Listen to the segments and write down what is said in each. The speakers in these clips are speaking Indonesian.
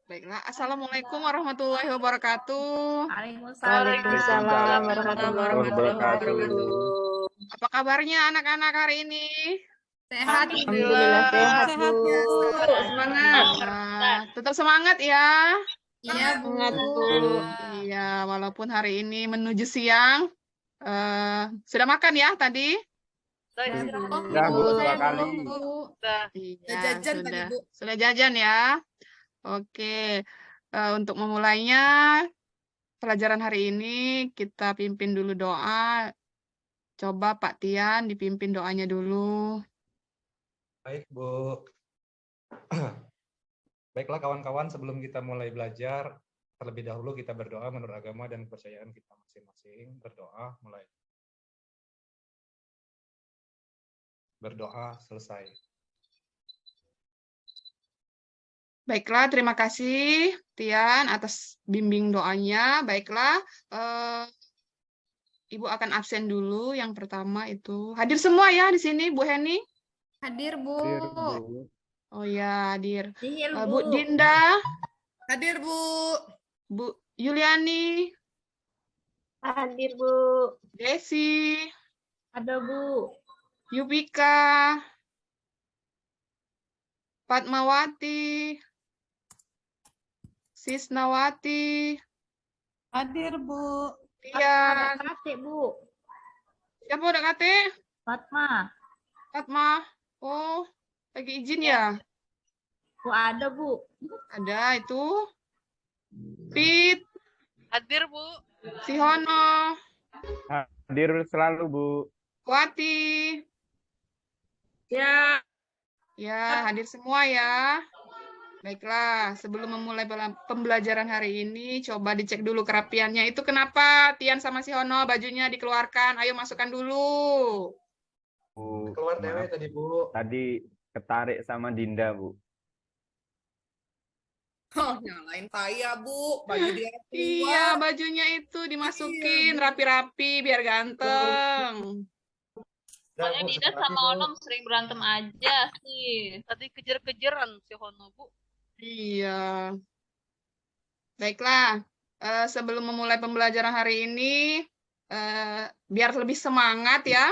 Baiklah, Assalamualaikum warahmatullahi wabarakatuh. Waalaikumsalam. Waalaikumsalam warahmatullahi warahmatullahi wabarakatuh. wabarakatuh. Apa kabarnya anak-anak hari ini? Sehat, Alhamdulillah sehat, Bu. Semangat. Tetap semangat ya. Iya, Bu. Semangat, Bu. Iya, walaupun hari ini menuju siang. Sudah makan ya tadi? Ya, Bu, 2 kali. Iya, jajan tadi, Bu. sudah jajan ya. Oke, untuk memulainya pelajaran hari ini kita pimpin dulu doa. Coba Pak Tian dipimpin doanya dulu. Baik, Bu. Baiklah kawan-kawan, sebelum kita mulai belajar, terlebih dahulu kita berdoa menurut agama dan kepercayaan kita masing-masing. Berdoa, mulai. Berdoa, selesai. Baiklah, terima kasih Tian atas bimbing doanya. Baiklah, Ibu akan absen dulu. Yang pertama itu hadir semua ya di sini, Bu Heni. Hadir, Bu. Hadir, Bu. Oh ya, hadir. Dihil, Bu Dinda, Hadir, Bu. Bu Yuliani, Hadir, Bu. Desi, Ada, Bu. Yupika, Fatmawati, Sisnawati, Hadir, Bu. Tian. Kakek, Bu. Siapa udah kate? Fatma. Fatma. Oh, lagi izin ya? Bu, ada, Bu. Ada itu. Pit, Hadir, Bu. Sihono, Hadir selalu, Bu. Wati. Ya. Ya, hadir semua ya. Baiklah, sebelum memulai pembelajaran hari ini, coba dicek dulu kerapiannya. Itu kenapa Tian sama Sihono bajunya dikeluarkan? Ayo masukkan dulu. Bu, Keluar maaf. dewe tadi, Bu. Tadi ketarik sama Dinda, Bu. Oh, nyalain saya, Bu. Baju dia Iya, bajunya itu dimasukin rapi-rapi biar ganteng. Soalnya Dinda sama Onom sering berantem aja sih. Tadi kejar-kejaran si Hono, Bu. Iya. Baiklah, sebelum memulai pembelajaran hari ini, biar lebih semangat ya,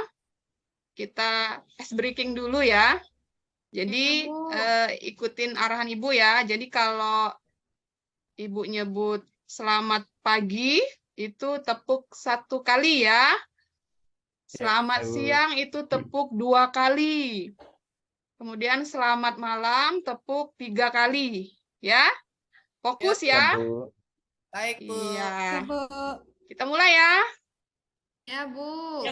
kita ice breaking dulu ya. Jadi, ikutin arahan Ibu ya. Jadi kalau Ibu nyebut selamat pagi, itu tepuk 1 kali ya. Selamat siang itu tepuk 2 kali. Kemudian selamat malam tepuk 3 kali. Ya, fokus ya. Bu. Baik, Bu. Iya. Bu. Kita mulai ya. Ya, Bu.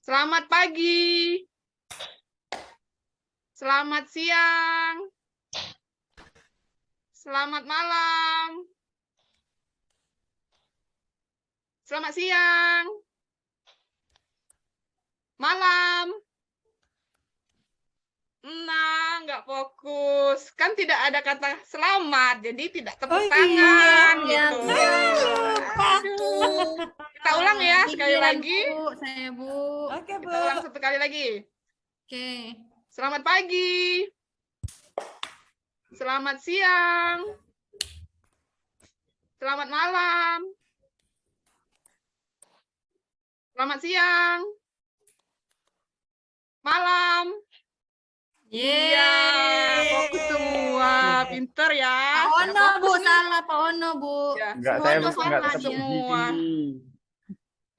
Selamat pagi. Selamat siang. Selamat malam. Selamat siang. Malam. Nah, nggak fokus. Kan tidak ada kata selamat, jadi tidak tepuk tangan. Iya, gitu. Aduh. Kita ulang ya sekali lagi. Bu, saya, Bu. Kita ulang 1 kali lagi. Oke. Selamat pagi. Selamat siang. Selamat malam. Selamat siang. Malam. Iya, fokus semua. Pinter ya. Pak Ono, Bu. Salah, Pak Ono, Bu. Ya, Enggak, semua saya udah enggak fokus ketemu semua. gigi.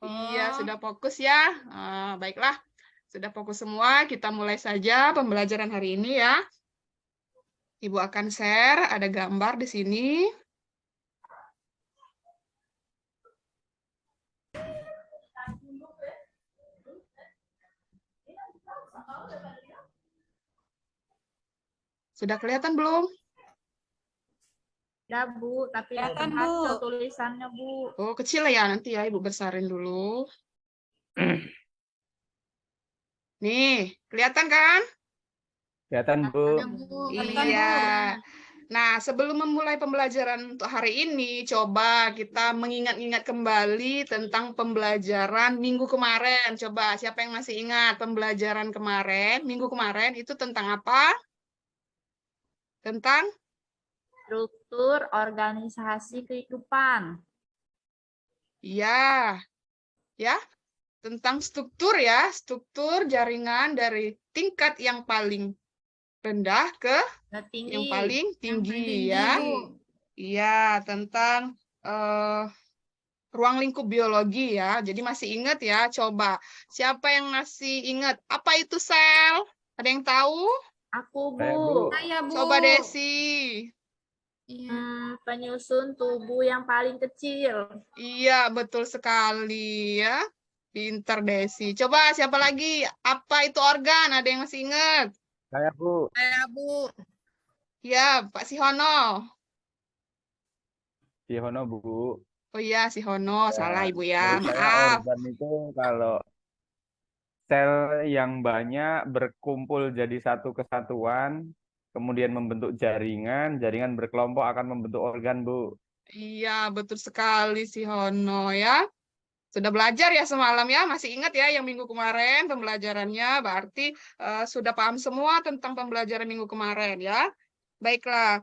Iya, sudah fokus ya. Baiklah, sudah fokus semua. Kita mulai saja pembelajaran hari ini ya. Ibu akan share, ada gambar di sini. Sudah kelihatan belum? Ya, Bu. Tapi kelihatan, Bu. Tulisannya, Bu. Oh, kecil ya. Nanti ya, Ibu besarin dulu. Nih, kelihatan kan? Kelihatan, Bu. Ada, Bu. Iya. Nah, sebelum memulai pembelajaran untuk hari ini, coba kita mengingat-ingat kembali tentang pembelajaran minggu kemarin. Coba, siapa yang masih ingat pembelajaran kemarin? Minggu kemarin itu tentang apa? Tentang struktur organisasi kehidupan. Ya, ya, tentang struktur ya, struktur jaringan dari tingkat yang paling rendah ke Tinggi. yang paling tinggi tinggi, ya. Bu. Iya, tentang ruang lingkup biologi ya. Jadi masih ingat ya, coba. Siapa yang masih ingat? Apa itu sel? Ada yang tahu? Aku, Saya, Bu. Bu. Saya, Bu. Coba Desi. Penyusun tubuh yang paling kecil. Iya, betul sekali ya. Pinter Desi. Coba siapa lagi? Apa itu organ? Ada yang masih ingat? Saya, Bu. Saya, Bu. Ya, Pak Sihono. Sihono, Bu. Oh iya, Sihono. Salah Ibu ya. Menurut saya Maaf. organ itu kalau sel yang banyak berkumpul jadi satu kesatuan, kemudian membentuk jaringan, jaringan berkelompok akan membentuk organ, Bu. Iya, betul sekali Sihono ya. Sudah belajar ya semalam ya, masih ingat ya yang minggu kemarin pembelajarannya, berarti sudah paham semua tentang pembelajaran minggu kemarin ya. Baiklah,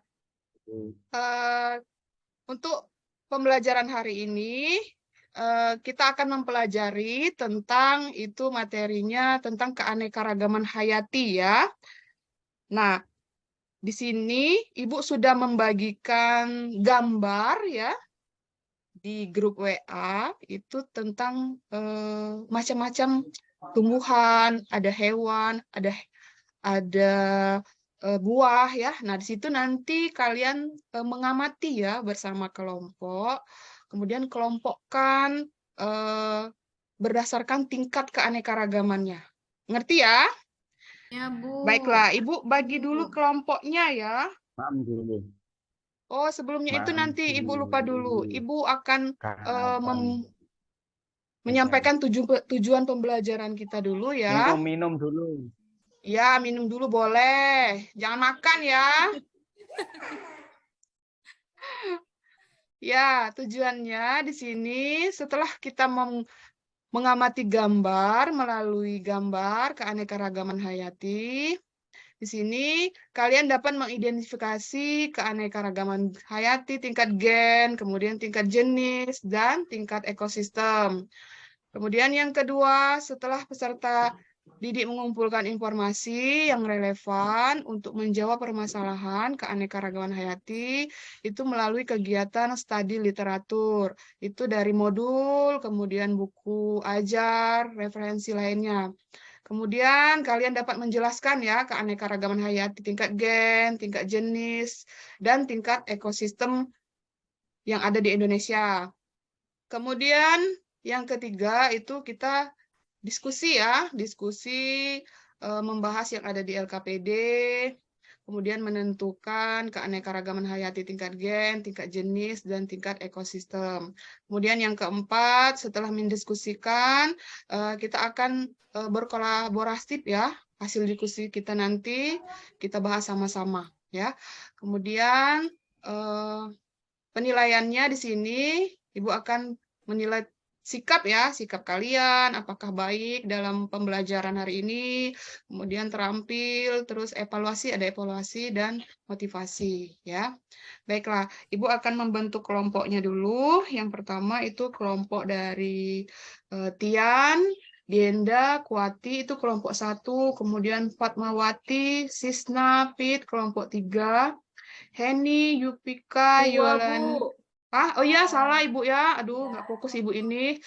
untuk pembelajaran hari ini kita akan mempelajari tentang itu materinya tentang keanekaragaman hayati ya. Nah, di sini Ibu sudah membagikan gambar ya di grup WA itu tentang macam-macam tumbuhan, ada hewan, ada buah ya. Nah, di situ nanti kalian mengamati ya bersama kelompok, kemudian kelompokkan berdasarkan tingkat keanekaragamannya. Ngerti ya? Ya, Bu. Baiklah, Ibu bagi dulu kelompoknya ya. Paham dulu. Oh, sebelumnya itu nanti Ibu lupa dulu. Ibu akan menyampaikan tujuan pembelajaran kita dulu ya. Minum dulu. Ya, minum dulu boleh. Jangan makan ya. Ya, tujuannya di sini setelah kita mengamati gambar melalui gambar keanekaragaman hayati. Di sini kalian dapat mengidentifikasi keanekaragaman hayati tingkat gen, kemudian tingkat jenis, dan tingkat ekosistem. Kemudian yang kedua, setelah peserta didik mengumpulkan informasi yang relevan untuk menjawab permasalahan keanekaragaman hayati, itu melalui kegiatan studi literatur. Itu dari modul, kemudian buku ajar, referensi lainnya. Kemudian kalian dapat menjelaskan ya keanekaragaman hayati tingkat gen, tingkat jenis, dan tingkat ekosistem yang ada di Indonesia. Kemudian yang ketiga itu kita diskusi ya, diskusi membahas yang ada di LKPD, kemudian menentukan keanekaragaman hayati tingkat gen, tingkat jenis, dan tingkat ekosistem. Kemudian yang keempat, setelah mendiskusikan, kita akan berkolaborasi ya, hasil diskusi kita nanti kita bahas sama-sama ya. Kemudian penilaiannya di sini Ibu akan menilai sikap ya, sikap kalian, apakah baik dalam pembelajaran hari ini, kemudian terampil, terus evaluasi, ada evaluasi dan motivasi ya. Baiklah, Ibu akan membentuk kelompoknya dulu. Yang pertama itu kelompok dari Tian, Dienda, Kuati itu kelompok 1, kemudian Fatmawati, Sisna, Fit kelompok 3, Heni, Yupika, Yulan. Oh iya, salah Ibu ya. Aduh, nggak fokus Ibu ini.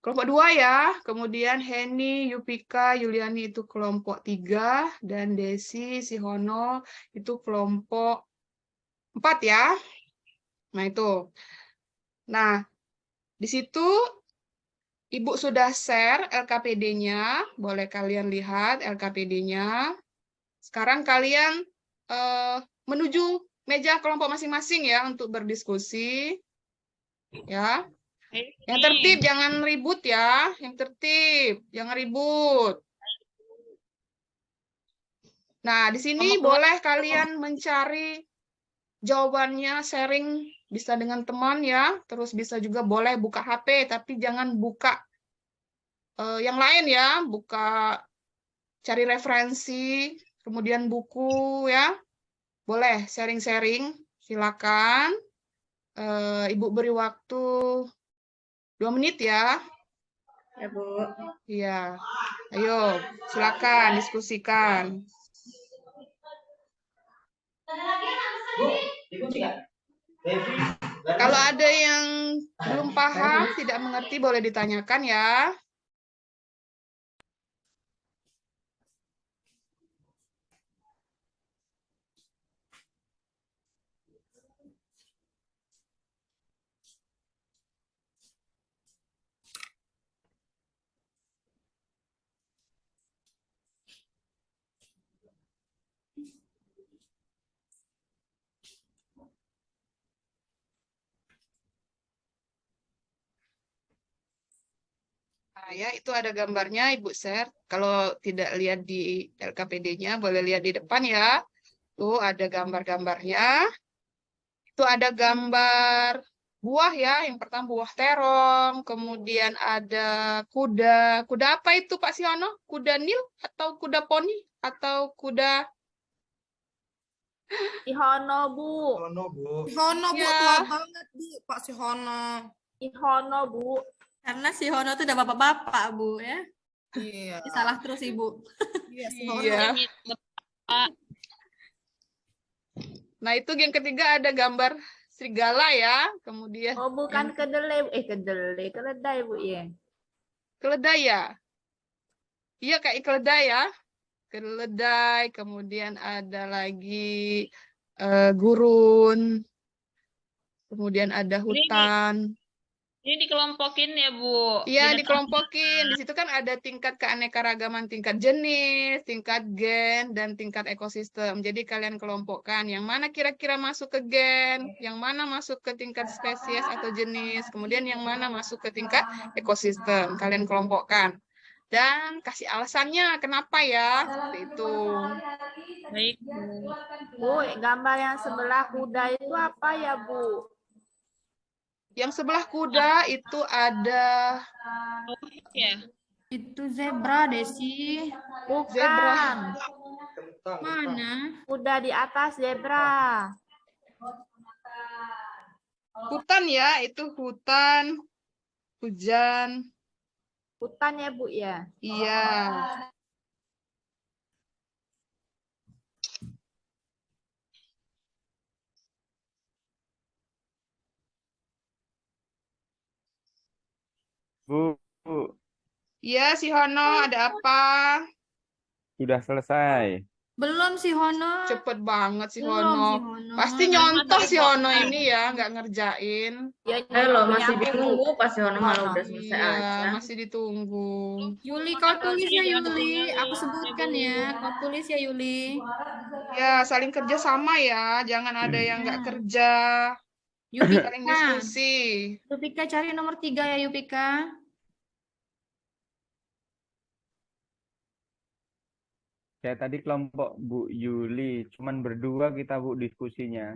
Kelompok 2 ya. Kemudian Heni, Yupika, Yuliani itu kelompok 3. Dan Desi, Sihono itu kelompok 4 ya. Nah, itu. Nah, di situ Ibu sudah share LKPD-nya. Boleh kalian lihat LKPD-nya. Sekarang kalian menuju meja kelompok masing-masing ya untuk berdiskusi. Ya. Yang tertib jangan ribut ya. Yang tertib jangan ribut. Nah, di sini boleh kalian mencari jawabannya, sharing bisa dengan teman ya. Terus bisa juga boleh buka HP tapi jangan buka yang lain ya. Buka cari referensi, kemudian buku ya. Boleh sharing-sharing Silakan. Ibu beri waktu 2 menit ya. Ya, Bu. Iya. Ayo, silakan diskusikan. Kalau ada yang belum paham, tidak mengerti, boleh ditanyakan ya. Nah, ya, itu ada gambarnya, Ibu share. Kalau tidak lihat di LKPD-nya, boleh lihat di depan ya. Tuh ada gambar-gambarnya. Itu ada gambar buah ya. Yang pertama buah terong, kemudian ada kuda. Kuda apa itu Pak Siono? Kuda Nil atau kuda poni atau kuda? Sihono, Bu. Hono, Bu. Sihono, Bu, Ya. tua banget, Bu, Pak Sihono. Sihono, Bu. Karena si Hono tuh udah bapak-bapak, Bu, ya. Iya. Salah terus, Ibu. Iya, Sihono. Iya. Nah, itu yang ketiga ada gambar serigala ya. Kemudian Oh, bukan kedelai. Kedelai. Keledai, Bu, ya. keledai ya. Iya, kayak keledai ya. Keledai, kemudian ada lagi gurun. Kemudian ada hutan. Ini dikelompokin ya, Bu. Iya, Binatang- dikelompokin. Di situ kan ada tingkat keanekaragaman, tingkat jenis, tingkat gen, dan tingkat ekosistem. Jadi kalian kelompokkan yang mana kira-kira masuk ke gen, yang mana masuk ke tingkat spesies atau jenis, kemudian yang mana masuk ke tingkat ekosistem. Kalian kelompokkan. Dan kasih alasannya kenapa ya, seperti itu. Baik, Bu. Bu, gambar yang sebelah kuda itu apa ya, Bu? Yang sebelah kuda itu ada Ya. Itu zebra, Desi. Bukan. Zebra. Kentang, Mana? Kuda di atas zebra. hutan ya, itu hutan, hujan, Hutan ya, Bu, ya. iya. Bu, Iya, si Hono, ada apa? sudah selesai. Belum si Hono. Cepet banget si Belum si Hono. Hono. Pasti nyontoh si Hono ini ya, nggak ngerjain. Ya, Loh, punya masih aku. ditunggu pas Yono malah udah selesai Iya, aja. masih ditunggu. Yuli, kau tulis ya, Yuli. Aku sebutkan ya. Kau tulis ya, Yuli. Ya, saling kerja sama ya, jangan ada yang nggak kerja. Yupika. Saling diskusi. Yupika cari nomor 3 ya, Yupika. Kayak tadi kelompok Bu Yuli, cuman berdua kita Bu diskusinya.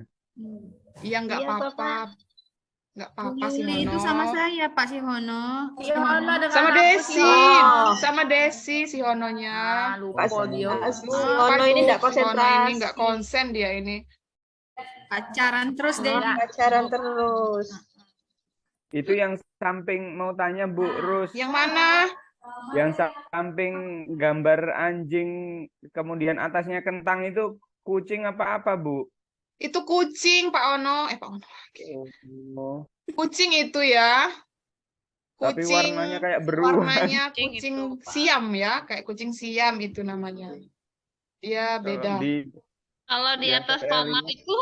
Iya, nggak Iya, apa-apa. Nggak apa-apa si Yuli Hono. itu sama saya, Pak si Hono. Si Hono dengan Sama aku, Desi, si Hono. sama Desi si Hononya. Ah, lupa dia. Bu, Hono ini enggak Si Hono konsentrasi. ini nggak konsen dia ini. Pacaran terus deh. Pacaran terus. Itu yang samping mau tanya Bu Rus, Yang mana? yang samping gambar anjing, kemudian atasnya kentang itu kucing apa Bu? Itu kucing, Pak Ono. Pak Ono. Oh, Kucing itu ya. tapi Kucing, warnanya kayak beruang. warnanya Kucing kucing itu, Pak. siam ya, kayak kucing siam itu namanya. Dia Kalau beda. Kalau di Yang atas saya tomat lihat- itu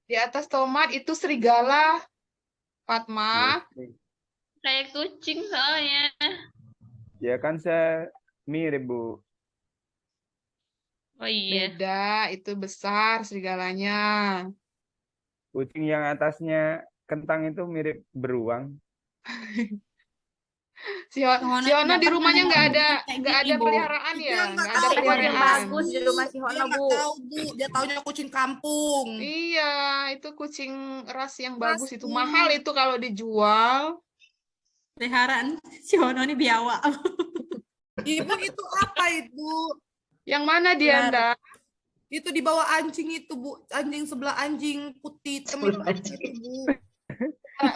Di atas tomat itu serigala, Fatma. kayak kucing soalnya. Ya kan saya mirip Bu. Oh iya. Beda, itu besar serigalanya. Kucing yang atasnya kentang itu mirip beruang. Si Ono tidak di pernah rumahnya nggak ngomong ada kayak nggak gini, ada Bu. peliharaan ya, Dia nggak nggak ada tahu Ekor yang peliharaan. bagus di rumah si Dia Hono, nggak Bu. tahu, Bu. Dia taunya kucing kampung. Iya, itu kucing ras yang bagus itu Bu. mahal itu kalau dijual. Peliharaan si Hono ini biawak. Ibu itu apa itu? Yang mana dia, Biar- Nda? Itu di bawah anjing itu, Bu. Anjing sebelah anjing putih hitam itu, Sebelah Bu.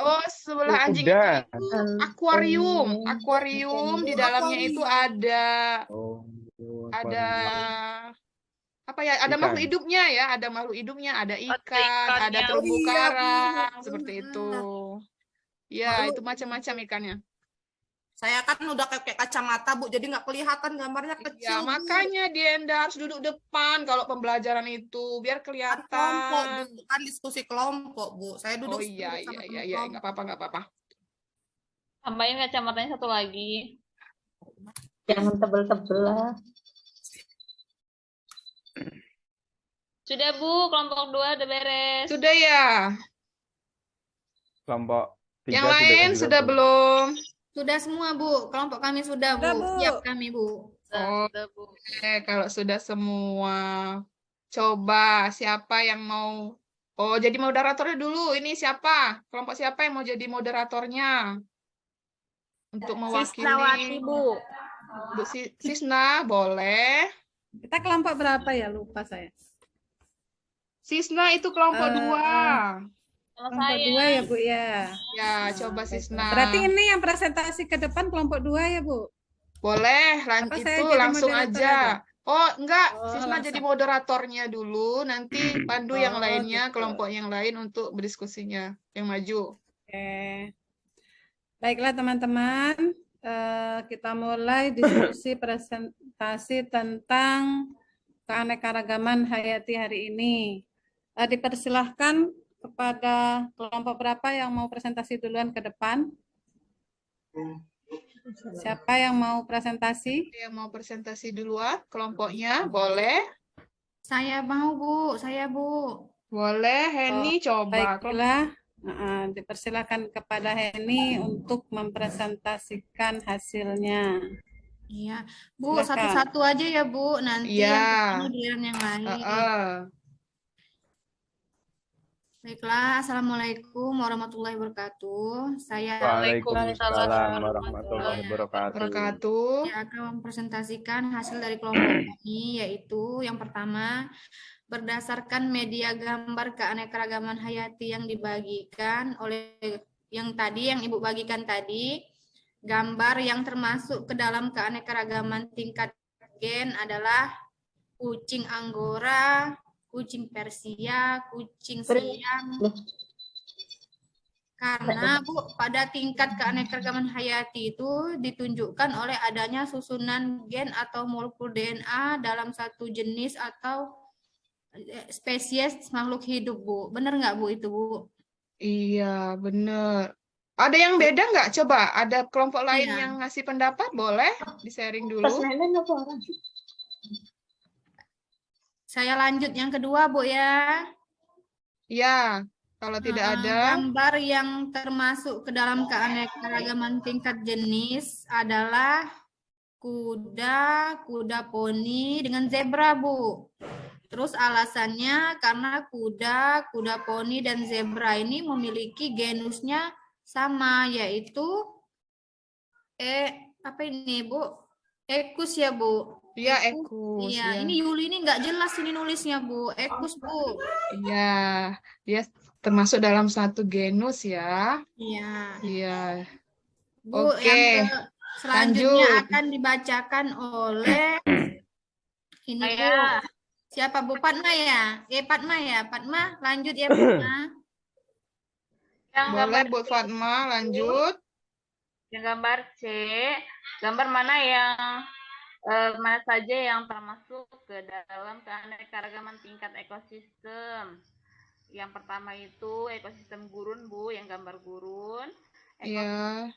Oh, sebelah anjing Udah. itu akuarium. Akuarium di dalamnya itu ada Oh, ada akuarium. apa ya? Ada makhluk Ikan. hidupnya ya, ada makhluk hidupnya, ada ikan, ada ikannya. terumbu Iya, Bu. karang, seperti itu. Ya, Makhluk itu macam-macam ikannya. Saya kan udah pakai kacamata, Bu, jadi nggak kelihatan gambarnya Ya, kecil, Bu. makanya Dienda harus duduk depan kalau pembelajaran itu biar Kan kelompok, kelihatan. Bu. Kan diskusi kelompok, Bu. Saya Oh duduk iya, sama iya, teman iya, kelompok. nggak apa-apa. Tambahin kacamatanya satu lagi. Jangan tebel-tebel lah. Sudah Bu, kelompok 2 udah beres. Sudah ya. Kelompok 3 Yang lain juga sudah Bu. belum? Sudah semua, Bu. Kelompok kami sudah, Bu. Sudah, Bu. Siap kami, Bu. Oh, Sudah Bu. kalau sudah semua, coba siapa yang mau? Oh, jadi moderatornya dulu. Ini siapa? Kelompok siapa yang mau jadi moderatornya? Untuk Sisnawati, mewakili Bu. Bu Sisna, boleh. Kita kelompok berapa ya? Lupa saya. Sisna itu kelompok 2. Sama Kelompok saya. 2 ya, Bu ya. Ya, Nah, coba baiklah. Sisna. Berarti ini yang presentasi ke depan kelompok 2 ya, Bu? Boleh, Apa saya itu jadi langsung moderator aja. Oh, enggak, Oh, Sisna langsung. jadi moderatornya dulu, nanti pandu yang Oh, lainnya, gitu. kelompok yang lain untuk berdiskusinya, yang maju. Oke. Baiklah teman-teman, kita mulai diskusi presentasi tentang keanekaragaman hayati hari ini. Dipersilahkan kepada kelompok berapa yang mau presentasi duluan ke depan? Siapa yang mau presentasi? Yang mau presentasi duluan, kelompoknya, boleh? Saya mau, Bu. Saya, Bu. Boleh, Heni coba. Baiklah, dipersilakan kepada Heni untuk mempresentasikan hasilnya. Iya. Bu, Silakan. satu-satu aja ya, Bu. Nanti Iya. yang pertama giliran yang lain. Baiklah, Assalamualaikum warahmatullahi wabarakatuh. Saya Waalaikumsalam warahmatullahi wabarakatuh. Wabarakatuh. Saya akan mempresentasikan hasil dari kelompok kami, yaitu yang pertama, berdasarkan media gambar keanekaragaman hayati yang dibagikan oleh yang Ibu bagikan tadi, gambar yang termasuk ke dalam keanekaragaman tingkat gen adalah kucing Anggora, kucing Persia, kucing Siam. Karena Bu, pada tingkat keanekaragaman hayati itu ditunjukkan oleh adanya susunan gen atau molekul DNA dalam satu jenis atau spesies makhluk hidup, Bu. Benar nggak, Bu, itu, Bu? Iya, bener. Ada yang beda nggak? Coba, ada kelompok lain Iya. yang ngasih pendapat? Boleh di-sharing dulu. Saya lanjut yang kedua, Bu, ya. Ya, kalau tidak ada, Gambar yang termasuk ke dalam keanekaragaman tingkat jenis adalah kuda, kuda poni dengan zebra, Bu. Terus alasannya karena kuda, kuda poni, dan zebra ini memiliki genusnya sama, yaitu apa ini, Bu? Equus ya, Bu? iya Equus. Equus. Iya, Ya. ini Yuli ini nggak jelas ini nulisnya, Bu. Equus, Bu. Iya, dia termasuk dalam satu genus ya. Iya. Iya. Bu, Oke, yang selanjutnya lanjut. akan dibacakan oleh ini, Bu. Saya. Siapa, Bu? Padma ya? Padma ya? Padma, lanjut ya, Padma. Yang Boleh gambar Bu Fatma, lanjut. Yang gambar C, gambar mana saja yang termasuk ke dalam keanekaragaman tingkat ekosistem. Yang pertama itu ekosistem gurun, Bu, yang gambar gurun. Iya.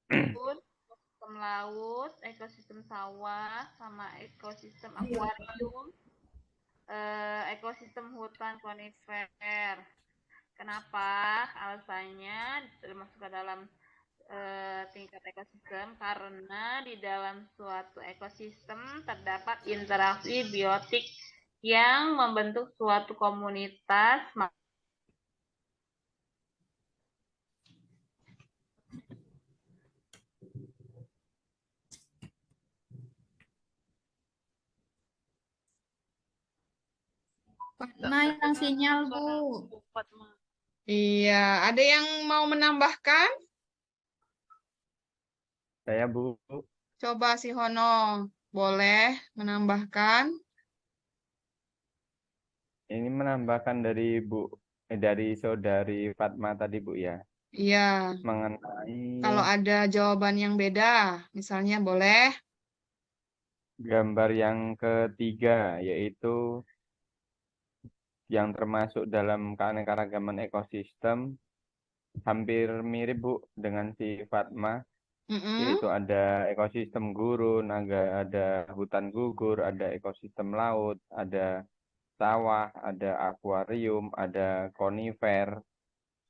Ekosistem laut, ekosistem sawah, sama ekosistem akuarium, ekosistem hutan konifer. Kenapa? Alasannya termasuk ke dalam tingkat ekosistem karena di dalam suatu ekosistem terdapat interaksi biotik yang membentuk suatu komunitas. Fatma hilang sinyal, Bu. Fatma. Iya, ada yang mau menambahkan? Saya Bu. Coba si Hono, boleh menambahkan? Ini menambahkan dari saudari Fatma tadi Bu ya, Iya, mengenai kalau ada jawaban yang beda, misalnya boleh. gambar yang ketiga, yaitu yang termasuk dalam keanekaragaman ekosistem, hampir mirip Bu dengan si Fatma, Mm-mm. yaitu ada ekosistem gurun, ada hutan gugur, ada ekosistem laut, ada sawah, ada akuarium, ada konifer,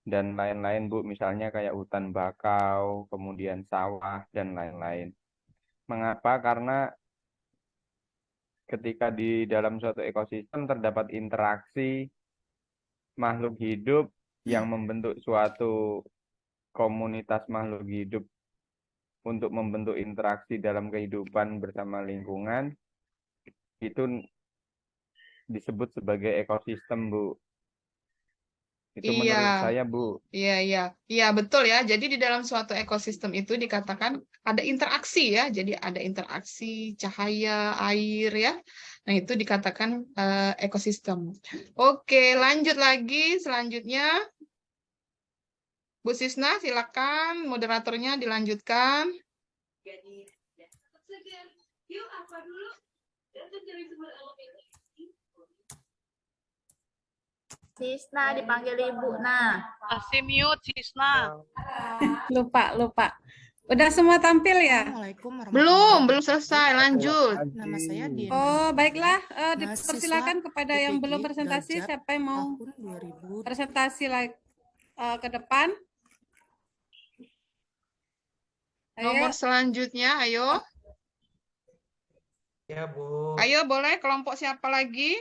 dan lain-lain Bu, misalnya kayak hutan bakau, kemudian sawah, dan lain-lain. Mengapa? Karena ketika di dalam suatu ekosistem terdapat interaksi makhluk hidup yang membentuk suatu komunitas makhluk hidup untuk membentuk interaksi dalam kehidupan bersama lingkungan, itu disebut sebagai ekosistem, Bu. Itu menurut Iya. saya, Bu. Iya, betul ya. Jadi di dalam suatu ekosistem itu dikatakan ada interaksi ya. Jadi ada interaksi cahaya, air ya. Nah itu dikatakan ekosistem. Oke, lanjut lagi. Selanjutnya, Bu Sisna, silakan moderatornya dilanjutkan. Sisna dipanggil Ibu. Nah, Masih mute, Cisna. Lupa. Udah semua tampil ya? Assalamualaikum warahmatullahi Belum selesai. Lanjut. Nama saya Diana. Oh, baiklah. Mahasiswa Dipersilakan kepada yang belum PPG presentasi, Derajat siapa yang mau tahun 2000. presentasi ke depan? Nomor Ayo. selanjutnya, ayo. Ya, Bu. Ayo boleh kelompok siapa lagi?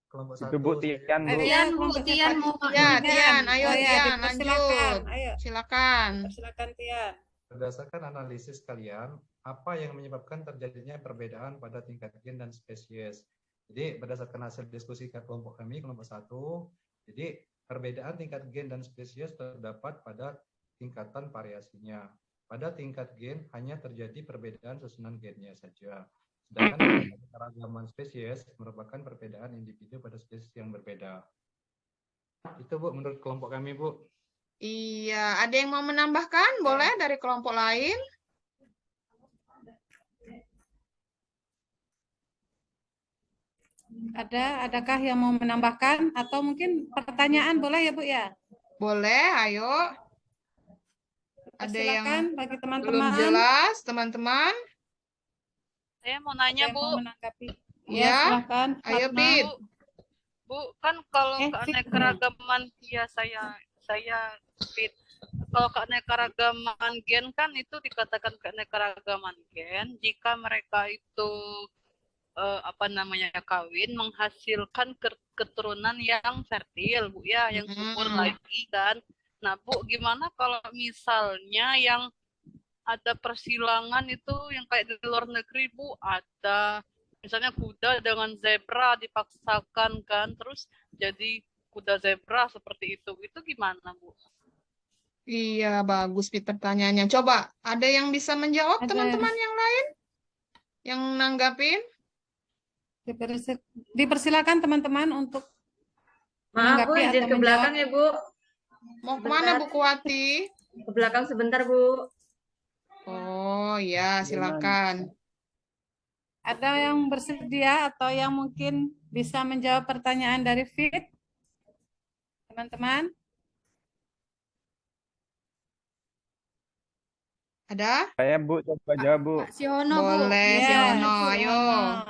Kelompok Itu Bu satu. Tian, Bu. Tian, Bu, kelompok Tian siapa? mau Ya, Tian. Ayo Oh ya, Tian, dipersilakan. lanjut. Ayo, Silakan. persilakan Tian. Berdasarkan analisis kalian, apa yang menyebabkan terjadinya perbedaan pada tingkat gen dan spesies? Jadi berdasarkan hasil diskusi kelompok kami, kelompok 1, jadi perbedaan tingkat gen dan spesies terdapat pada tingkatan variasinya. Pada tingkat gen hanya terjadi perbedaan susunan gennya saja. Sedangkan keragaman spesies merupakan perbedaan individu pada spesies yang berbeda. Itu Bu, menurut kelompok kami Bu. Iya, ada yang mau menambahkan? Boleh dari kelompok lain? Adakah yang mau menambahkan atau mungkin pertanyaan boleh ya Bu ya? Boleh, ayo. Ada yang Silakan bagi belum teman-teman. jelas, teman-teman? Saya mau Ada nanya, yang mau Bu. menanggapi? Ya, Ya, silakan. Ayo, Fatma. Pit. Bu, kan kalau Fit. keanekaragaman ya saya Fit. Kalau keanekaragaman gen kan itu dikatakan keanekaragaman gen jika mereka itu kawin menghasilkan keturunan yang fertil, Bu ya, yang subur lagi kan. Nah, Bu, gimana kalau misalnya yang ada persilangan itu yang kayak di luar negeri, Bu, ada misalnya kuda dengan zebra dipaksakan kan, terus jadi kuda zebra seperti itu gimana, Bu? Iya, bagus Pit pertanyaannya. Coba, ada yang bisa menjawab Ada. teman-teman yang lain? Yang nanggapin? Dipersilakan teman-teman untuk Maaf Bu, menanggapi izin atau ke belakang menjawab. ya Bu. Mau kemana Bu Kuwati? Ke belakang sebentar Bu. Oh iya, silakan. Ada yang bersedia atau yang mungkin bisa menjawab pertanyaan dari Fit? Teman-teman? Ada? Saya Bu, coba jawab Bu. Pak Siono, Bu. Boleh, Ya, si Ono, Bu. ayo.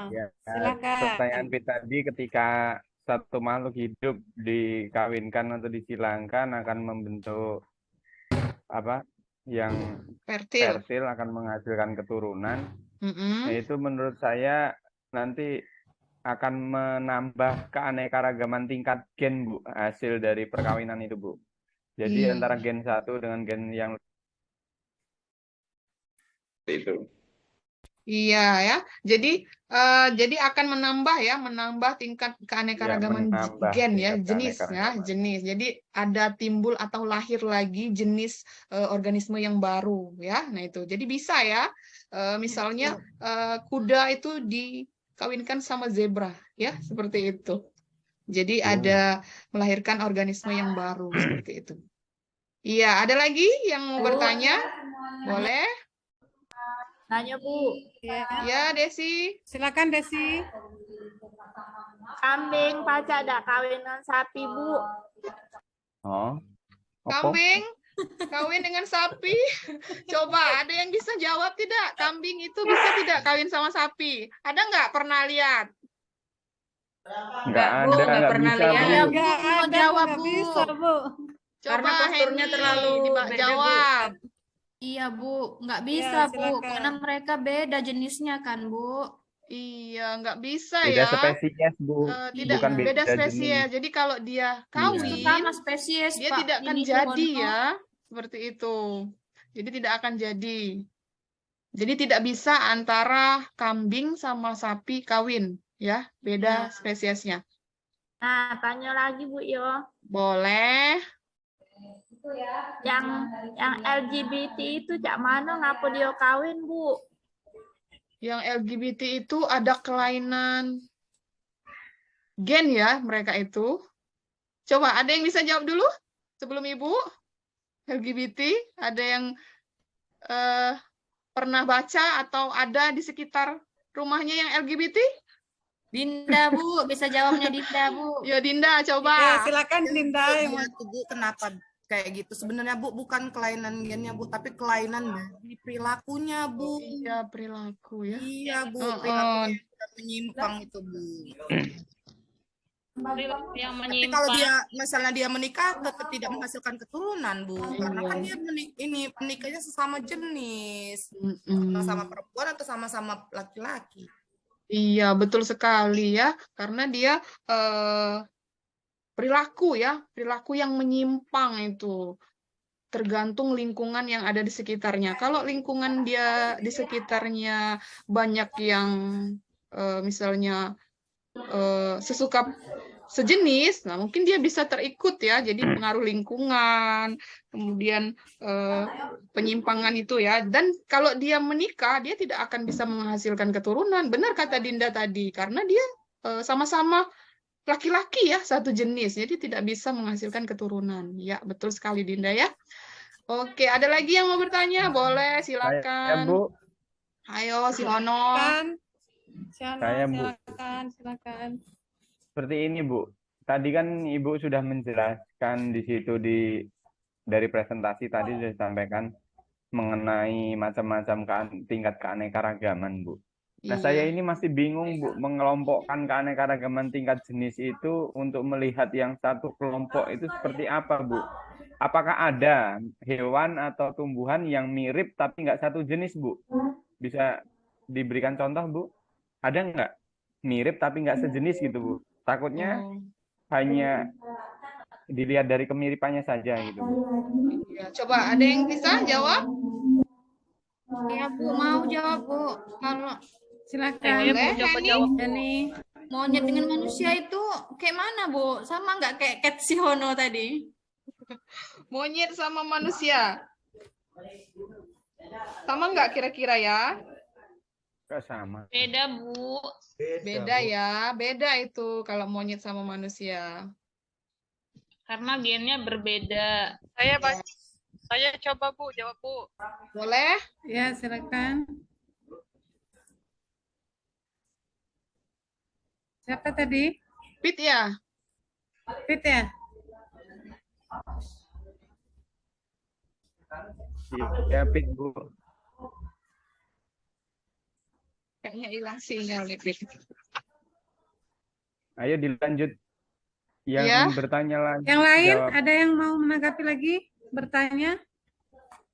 Ya, Silakan. pertanyaan Fit tadi, ketika satu makhluk hidup dikawinkan atau disilangkan akan membentuk apa yang Fertil. fertil, akan menghasilkan keturunan. Mm-mm. Nah, itu menurut saya nanti akan menambah keanekaragaman tingkat gen, Bu, hasil dari perkawinan itu, Bu. Jadi Iya. antara gen satu dengan gen yang itu. Iya ya. Jadi akan menambah tingkat keanekaragaman menambah gen ya, tingkat jenis ya, keanekaragaman. jenis. Jadi ada timbul atau lahir lagi jenis organisme yang baru ya. Nah itu. Jadi bisa ya. Misalnya kuda itu dikawinkan sama zebra ya, seperti itu. Jadi ada melahirkan organisme yang baru seperti itu. Iya, ada lagi yang mau bertanya? Boleh? Nanya, Bu. Ya. Ya, Desi. Silakan Desi. Kambing pacak ada kawin dengan sapi, Bu. Oh, apa? Kambing kawin dengan sapi. Coba, ada yang bisa jawab tidak? Kambing itu bisa tidak kawin sama sapi? Ada nggak pernah lihat? Nggak Bu, ada, nggak nggak pernah bisa, lihat. Bu. Ya, Bu, Nggak mau ada, jawab, nggak Bu. bisa, Bu. Coba Karena posturnya Henny, terlalu beda, Bu. jawab. Iya, Bu. Nggak Ya, bisa, Bu. silakan. Karena mereka beda jenisnya kan, Bu. Iya, nggak bisa Beda ya. spesies, Bu. Tidak Bukan Iya. beda beda spesies. jenis. Jadi kalau dia Justru kawin, sama spesies, dia Pak. tidak akan Ini jadi Suwono. ya. Seperti itu. Jadi tidak akan jadi. Jadi tidak bisa antara kambing sama sapi kawin ya, beda spesiesnya. Nah, tanya lagi, Bu, yo. Boleh. Yang LGBT itu cak mana ngapa dia kawin, Bu? Yang LGBT itu ada kelainan gen ya, mereka itu. Coba ada yang bisa jawab dulu sebelum Ibu? LGBT, ada yang pernah baca atau ada di sekitar rumahnya yang LGBT? Dinda, Bu. Bisa jawabnya Dinda, Bu. Ya Dinda, Ya, coba. silakan Dinda. Iya tuh, Bu, kenapa kayak gitu? Sebenarnya, Bu, bukan kelainan gennya, Bu, tapi kelainan dari perilakunya, Bu. Iya, perilaku ya. Iya, Bu, Heeh. perilakunya yang menyimpang itu, Bu. Yang Tapi kalau dia misalnya dia menikah tetap tidak menghasilkan keturunan, Bu. Karena kan dia menikahnya sesama jenis. Sama-sama perempuan atau sama-sama laki-laki. Iya, betul sekali ya. Karena dia perilaku ya, perilaku yang menyimpang itu. Tergantung lingkungan yang ada di sekitarnya. Kalau lingkungan dia di sekitarnya banyak yang misalnya sesuka sejenis, nah mungkin dia bisa terikut ya, jadi pengaruh lingkungan, kemudian penyimpangan itu ya. Dan kalau dia menikah, dia tidak akan bisa menghasilkan keturunan. Benar kata Dinda tadi, karena dia sama-sama laki-laki ya, satu jenis, jadi tidak bisa menghasilkan keturunan. Ya, betul sekali Dinda ya. Oke, ada lagi yang mau bertanya? Boleh, Saya, silakan. Bu. Ayo, si Hono. Saya, Bu. Silakan. Seperti ini, Bu. Tadi kan Ibu sudah menjelaskan di situ dari presentasi tadi sudah disampaikan mengenai macam-macam tingkat keanekaragaman, Bu. Nah, saya ini masih bingung, Bu, mengelompokkan keanekaragaman tingkat jenis itu untuk melihat yang satu kelompok itu seperti apa, Bu? Apakah ada hewan atau tumbuhan yang mirip tapi nggak satu jenis, Bu? Bisa diberikan contoh, Bu? Ada nggak mirip tapi nggak sejenis gitu, Bu? Takutnya hanya dilihat dari kemiripannya saja gitu, Bu. Ya, coba ada yang bisa jawab? Ya, Bu, mau jawab, Bu. Kalau Silakan. Boleh, coba Henny? jawab. Ini monyet dengan manusia itu kayak mana, Bu? Sama nggak kayak Cat si Hono tadi? Monyet sama manusia. Sama nggak kira-kira ya? Nggak sama. Beda, Bu. Beda ya, beda itu kalau monyet sama manusia. Karena gennya berbeda. Saya coba, Bu, jawab, Bu. Boleh? ya silakan. Siapa tadi? Pit ya? Fit ya? Ya, Pit, Bu. Kayaknya hilang sinyal nih, Pit. Ayo dilanjut. Yang Ya. bertanya lagi. Yang lain jawab. ada yang mau menanggapi lagi? Bertanya?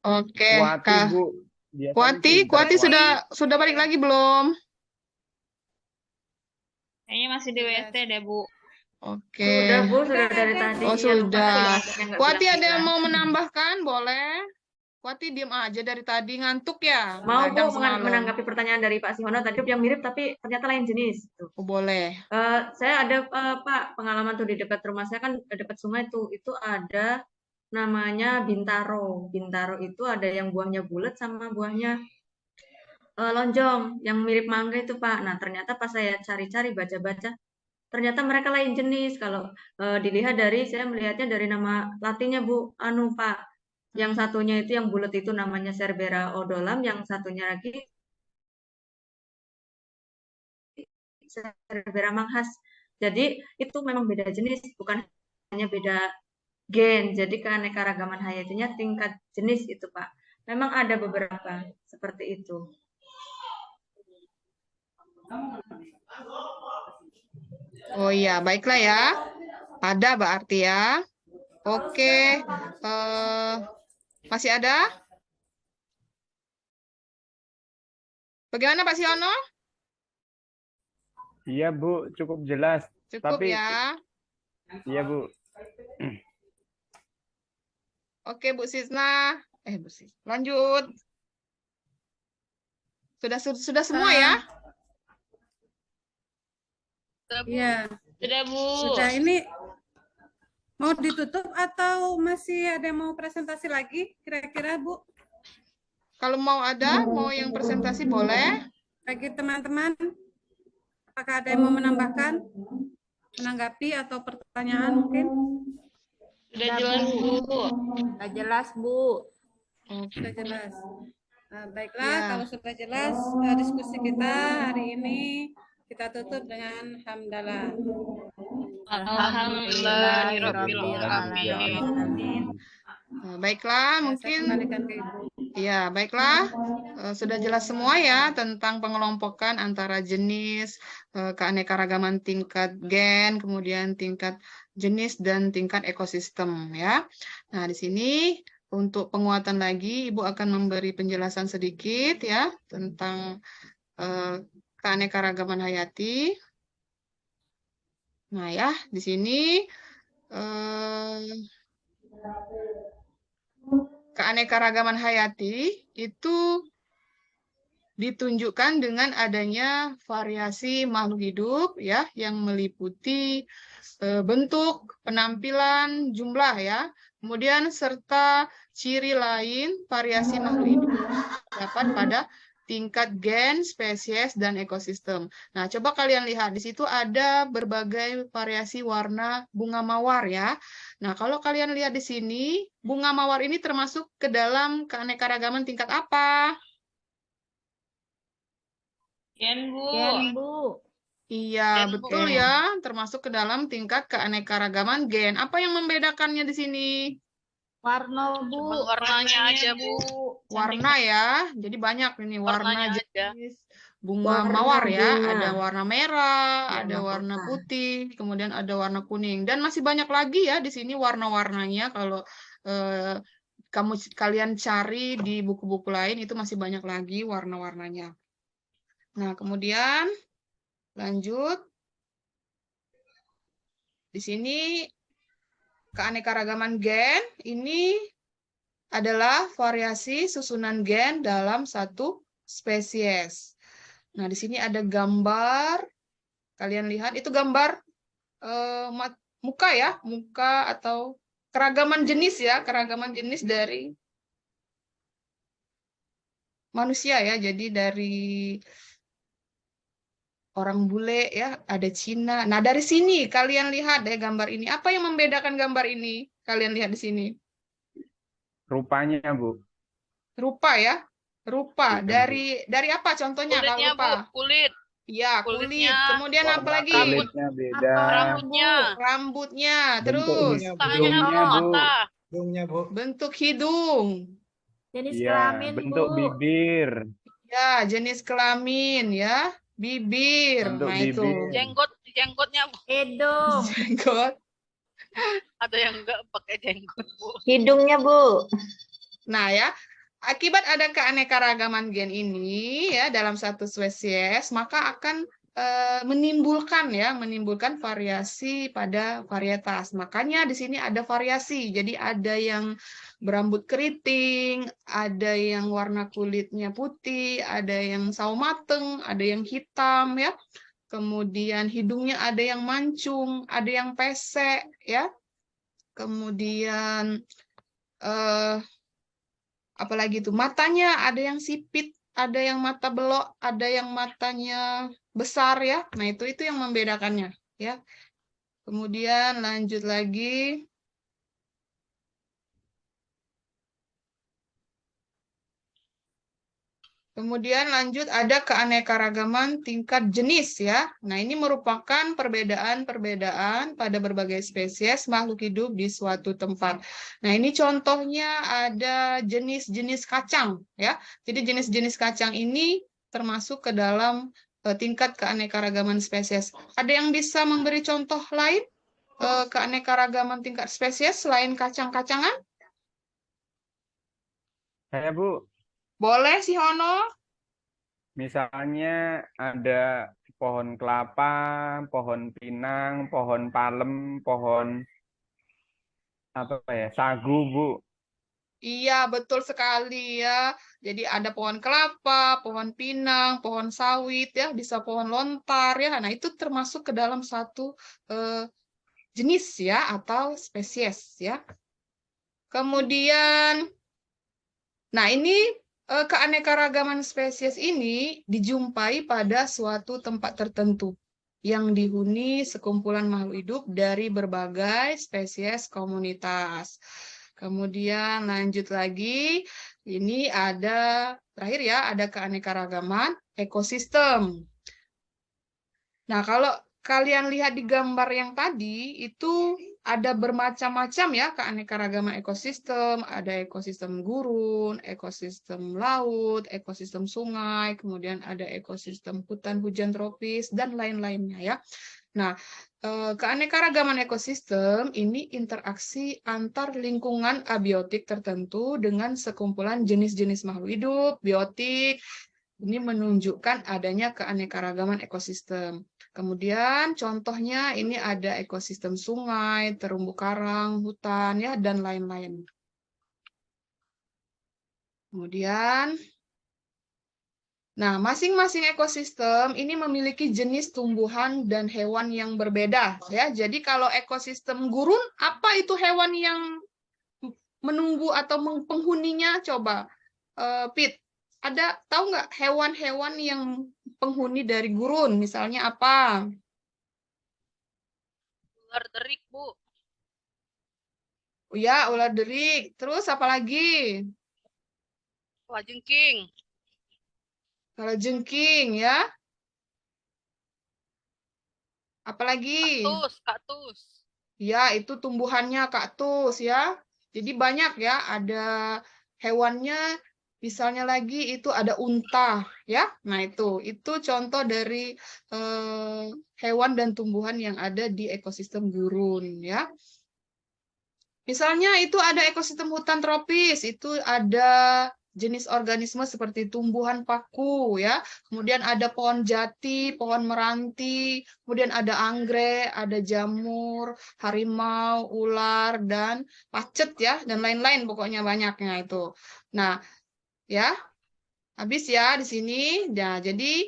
Oke, Kuati, Kak. Bu. Biasanya Kuati pintar, sudah balik lagi belum? Kayaknya masih di WT deh, Bu. Oke. Sudah, Bu, sudah dari tadi. Oh, Ya, lupa sudah. tadi ada yang nggak Kuati ada yang bilang-bilang. mau menambahkan? Boleh. Wati diem aja dari tadi, ngantuk ya? Mau Bu Gadang semalam. menanggapi pertanyaan dari Pak Sihono tadi yang mirip tapi ternyata lain jenis. Tuh. Oh, boleh. Saya ada Pak pengalaman tuh di dekat rumah saya kan dekat sungai tuh itu ada namanya bintaro. Bintaro itu ada yang buahnya bulat sama buahnya lonjong yang mirip mangga itu Pak. Nah ternyata pas saya cari-cari baca-baca ternyata mereka lain jenis. Kalau dilihat dari saya melihatnya dari nama latinnya Bu Pak. Yang satunya itu yang bulat itu namanya Cerbera odolam, yang satunya lagi Cerbera manghas. Jadi itu memang beda jenis, bukan hanya beda gen. Jadi keanekaragaman hayatinya tingkat jenis itu Pak. Memang ada beberapa seperti itu. Oh iya, baiklah ya. Ada berarti ya. Oke. Masih ada? Bagaimana Pak Siono? Iya Bu, cukup jelas. Cukup Tapi ya. iya Bu. Oke Bu Sisna. Bu Sis, lanjut. Sudah semua ya? Iya. Sudah Bu. Sudah, ini mau ditutup atau masih ada yang mau presentasi lagi kira-kira Bu? Kalau mau mau yang presentasi boleh. Bagi teman-teman, apakah ada yang mau menambahkan, menanggapi atau pertanyaan mungkin? Sudah jelas Bu. Sudah jelas Bu. Sudah jelas. Nah, baiklah, Ya. kalau sudah jelas diskusi kita hari ini kita tutup dengan hamdalah. Alhamdulillahirabbil alamin. Baiklah, mungkin Kembalikan ke Ibu. ya, baiklah. Sudah jelas semua ya tentang pengelompokan antara jenis, keanekaragaman tingkat gen, kemudian tingkat jenis dan tingkat ekosistem ya. Nah, di sini untuk penguatan lagi Ibu akan memberi penjelasan sedikit ya tentang keanekaragaman hayati. Nah, ya, di sini keanekaragaman hayati itu ditunjukkan dengan adanya variasi makhluk hidup ya yang meliputi bentuk, penampilan, jumlah ya. Kemudian serta ciri lain variasi makhluk hidup dapat pada tingkat gen, spesies, dan ekosistem. Nah, coba kalian lihat di situ ada berbagai variasi warna bunga mawar ya. Nah, kalau kalian lihat di sini, bunga mawar ini termasuk ke dalam keanekaragaman tingkat apa? Gen Bu. Gen Bu. Iya, Gen, betul Bu. ya, termasuk ke dalam tingkat keanekaragaman gen. Apa yang membedakannya di sini? Warna Bu. Cuman warnanya aja Bu. Warna ya, jadi banyak ini warna Warnanya aja. jenis bunga Warna mawar ya. bunga. Ada warna merah, Ya, ada warna mahkota. putih, kemudian ada warna kuning. Dan masih banyak lagi ya di sini warna-warnanya. Kalau kalian cari di buku-buku lain itu masih banyak lagi warna-warnanya. Nah, kemudian lanjut. Di sini keanekaragaman gen ini adalah variasi susunan gen dalam satu spesies. Nah, di sini ada gambar. Kalian lihat, itu gambar muka ya, muka atau keragaman jenis ya, keragaman jenis dari manusia ya. Jadi dari orang bule ya, ada Cina. Nah, dari sini kalian lihat ya gambar ini. Apa yang membedakan gambar ini? Kalian lihat di sini. Rupanya Bu. Rupa ya. Rupa. Iya, Dari apa contohnya kalau Kulitnya rupa? Bu, kulit. Ya, kulit. Kulitnya. Kemudian apa lagi? Kulitnya beda. Rambutnya. Rambutnya. Bentuk Terus Mukanya hidungnya Bu. mata. Hidungnya Bu. bentuk hidung. Jenis Iya, kelamin bentuk Bu. bibir. Ya, jenis kelamin ya. Bibir. Bentuk Nah, itu. bibir. Jenggotnya Bu. Hidung. Jenggot. Ada yang enggak pakai jenggot Bu. Hidungnya Bu. Nah ya, akibat ada keanekaragaman gen ini ya dalam satu spesies, maka akan menimbulkan variasi pada varietas. Makanya di sini ada variasi. Jadi ada yang berambut keriting, ada yang warna kulitnya putih, ada yang sawo mateng, ada yang hitam ya. Kemudian hidungnya ada yang mancung, ada yang pesek ya. Kemudian apalagi itu matanya ada yang sipit, ada yang mata belok, ada yang matanya besar ya. Nah, itu yang membedakannya ya. Kemudian lanjut lagi. Kemudian lanjut ada keanekaragaman tingkat jenis ya. Nah, ini merupakan perbedaan-perbedaan pada berbagai spesies makhluk hidup di suatu tempat. Nah, ini contohnya ada jenis-jenis kacang ya. Jadi jenis-jenis kacang ini termasuk ke dalam tingkat keanekaragaman spesies. Ada yang bisa memberi contoh lain keanekaragaman tingkat spesies selain kacang-kacangan? Saya, Bu, Boleh sih, Hono. misalnya ada pohon kelapa, pohon pinang, pohon palem, pohon apa ya, sagu, Bu. Iya, betul sekali ya. Jadi ada pohon kelapa, pohon pinang, pohon sawit ya, bisa pohon lontar ya. Nah, itu termasuk ke dalam satu jenis ya atau spesies ya. Kemudian nah ini keanekaragaman spesies ini dijumpai pada suatu tempat tertentu yang dihuni sekumpulan makhluk hidup dari berbagai spesies komunitas. Kemudian lanjut lagi, ini ada terakhir ya, ada keanekaragaman ekosistem. Nah, kalau kalian lihat di gambar yang tadi, itu ada bermacam-macam ya keanekaragaman ekosistem, ada ekosistem gurun, ekosistem laut, ekosistem sungai, kemudian ada ekosistem hutan hujan tropis, dan lain-lainnya ya. Nah, keanekaragaman ekosistem ini interaksi antar lingkungan abiotik tertentu dengan sekumpulan jenis-jenis makhluk hidup, biotik, ini menunjukkan adanya keanekaragaman ekosistem. Kemudian contohnya ini ada ekosistem sungai, terumbu karang, hutan, ya, dan lain-lain. Kemudian, nah, masing-masing ekosistem ini memiliki jenis tumbuhan dan hewan yang berbeda. Ya. Jadi kalau ekosistem gurun, apa itu hewan yang menunggu atau penghuninya? Coba, Pit. Ada tahu nggak hewan-hewan yang penghuni dari gurun? Misalnya apa? Ular derik, Bu. Oh ya, ular derik. Terus apa lagi? Kalajengking. Kalajengking ya. Apalagi? Kaktus. Ya, itu tumbuhannya kaktus ya. Jadi banyak ya, ada hewannya. Misalnya lagi itu ada unta ya. Nah, itu contoh dari hewan dan tumbuhan yang ada di ekosistem gurun ya. Misalnya itu ada ekosistem hutan tropis, itu ada jenis organisme seperti tumbuhan paku ya. Kemudian ada pohon jati, pohon meranti, kemudian ada anggrek, ada jamur, harimau, ular, dan pacet ya, dan lain-lain pokoknya banyaknya itu. Nah, ya, habis ya di sini. Nah, jadi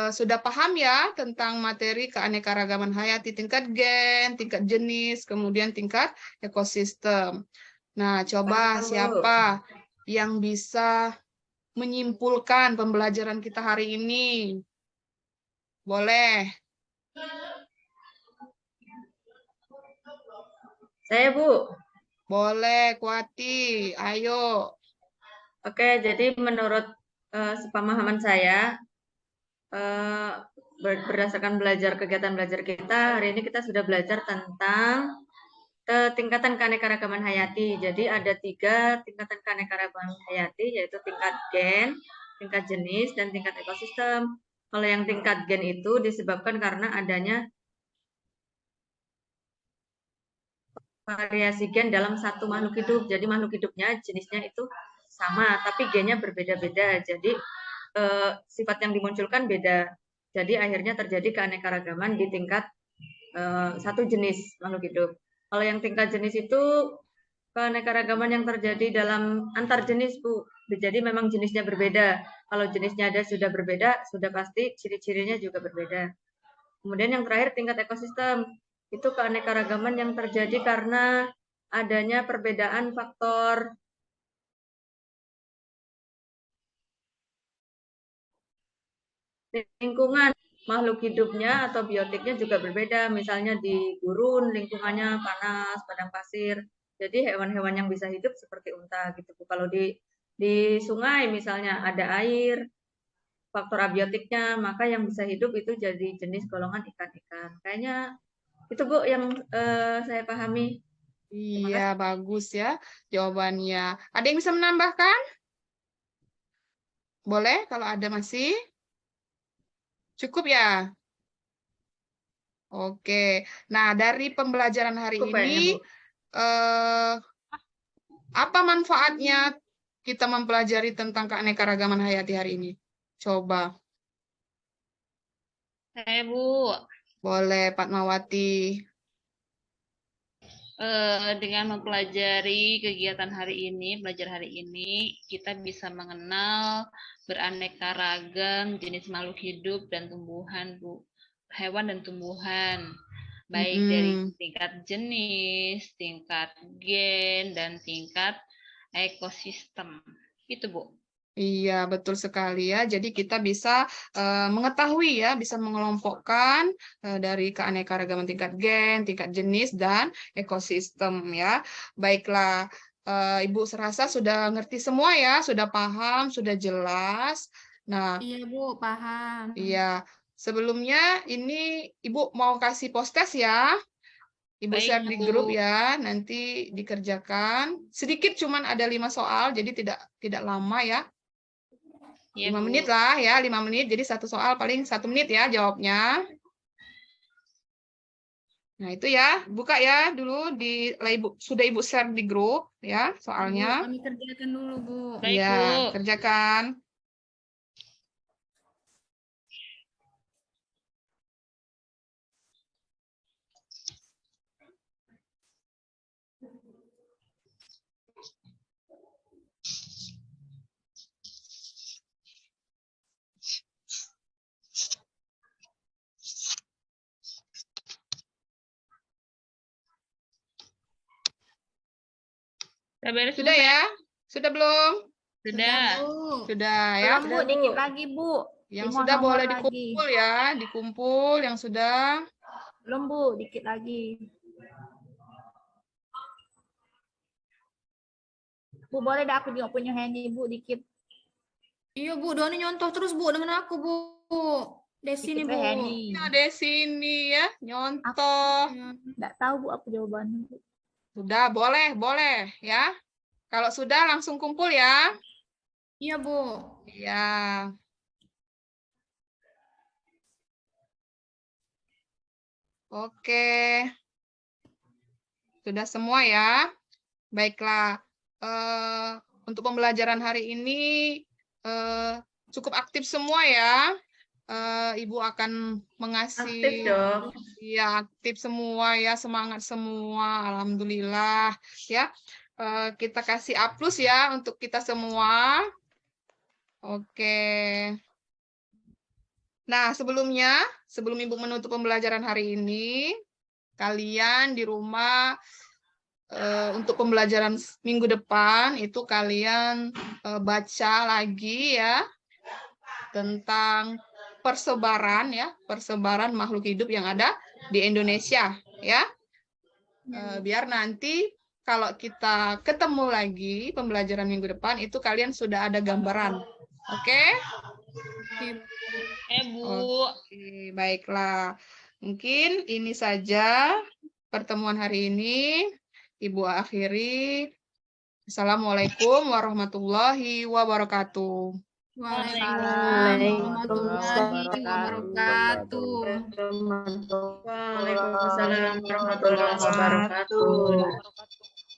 sudah paham ya tentang materi keanekaragaman hayati tingkat gen, tingkat jenis, kemudian tingkat ekosistem. Nah, coba siapa yang bisa menyimpulkan pembelajaran kita hari ini? Boleh. Saya, Bu. Boleh, Kuati. Ayo. Oke, jadi menurut sepemahaman saya, berdasarkan kegiatan belajar kita, hari ini kita sudah belajar tentang tingkatan keanekaragaman hayati. Jadi ada 3 tingkatan keanekaragaman hayati, yaitu tingkat gen, tingkat jenis, dan tingkat ekosistem. Kalau yang tingkat gen itu disebabkan karena adanya variasi gen dalam satu makhluk hidup. Jadi makhluk hidupnya jenisnya itu sama, tapi gennya berbeda-beda. Jadi sifat yang dimunculkan beda. Jadi akhirnya terjadi keanekaragaman di tingkat satu jenis makhluk hidup. Kalau yang tingkat jenis itu keanekaragaman yang terjadi dalam antar jenis, Bu. Jadi memang jenisnya berbeda. Kalau jenisnya ada sudah berbeda, sudah pasti ciri-cirinya juga berbeda. Kemudian yang terakhir tingkat ekosistem. Itu keanekaragaman yang terjadi karena adanya perbedaan faktor lingkungan. Makhluk hidupnya atau biotiknya juga berbeda. Misalnya di gurun lingkungannya panas, padang pasir. Jadi hewan-hewan yang bisa hidup seperti unta gitu. Kalau di sungai misalnya ada air, faktor abiotiknya, maka yang bisa hidup itu jadi jenis golongan ikan-ikan. Kayaknya itu Bu yang saya pahami. Iya, bagus ya jawabannya. Ada yang bisa menambahkan? Boleh kalau ada masih? Cukup ya? Oke. Nah, dari pembelajaran hari Cukup kayaknya, ini, Bu. apa manfaatnya kita mempelajari tentang keanekaragaman hayati hari ini? Coba. Saya, Bu, Boleh, Fatmawati. dengan mempelajari kegiatan hari ini, belajar hari ini, kita bisa mengenal beraneka ragam jenis makhluk hidup dan tumbuhan, Bu. Hewan dan tumbuhan. Baik dari tingkat jenis, tingkat gen, dan tingkat ekosistem. Itu, Bu. Iya, betul sekali ya. Jadi kita bisa mengetahui ya, bisa mengelompokkan dari keanekaragaman tingkat gen, tingkat jenis, dan ekosistem ya. Baiklah, Ibu serasa sudah ngerti semua ya, sudah paham, sudah jelas. Nah, Iya, Bu, paham. iya. Sebelumnya ini Ibu mau kasih post-test ya. Ibu Baik, share di Bu. grup ya, nanti dikerjakan. Sedikit cuman ada 5 soal, jadi tidak lama ya. Iya, 5 Bu. menit lah ya, 5 menit. Jadi satu soal paling 1 menit ya jawabnya. Nah itu ya, buka ya dulu sudah Ibu share di grup ya Bu, soalnya. kami kerjakan dulu, Bu. Baik, Ya, Bu. kerjakan. Sudah beres, Sudah Bu, ya? Sudah belum? Sudah. Bu. Sudah ya. Belum, Bu, dikit lagi, Bu. Yang 5 sudah nomor boleh lagi. dikumpul ya, dikumpul yang sudah. Belum, Bu, dikit lagi. Bu, boleh dah aku juga punya handy, Bu, dikit. Iya, Bu, Doni nyontoh terus, Bu, dengan aku, Bu. Dari sini, Dikit Bu. handy. Nah, dari sini ya, nyontoh. Nggak tahu, Bu, apa jawabannya, Bu. Sudah, boleh ya. Kalau sudah langsung kumpul ya. Iya, Bu. Iya. Oke. Sudah semua ya. Baiklah. Untuk pembelajaran hari ini cukup aktif semua ya. Ibu akan mengasih Aktif dong. ya aktif semua ya, semangat semua, alhamdulillah ya. Kita kasih A+ ya untuk kita semua. Oke. Nah, sebelum Ibu menutup pembelajaran hari ini, kalian di rumah untuk pembelajaran minggu depan itu kalian baca lagi ya tentang persebaran makhluk hidup yang ada di Indonesia ya. Biar nanti kalau kita ketemu lagi pembelajaran minggu depan itu kalian sudah ada gambaran. Oke? Bu. Oke, baiklah. Mungkin ini saja pertemuan hari ini. Ibu akhiri. Assalamualaikum warahmatullahi wabarakatuh. Waalaikumsalam warahmatullahi wabarakatuh. Waalaikumsalam warahmatullahi wabarakatuh.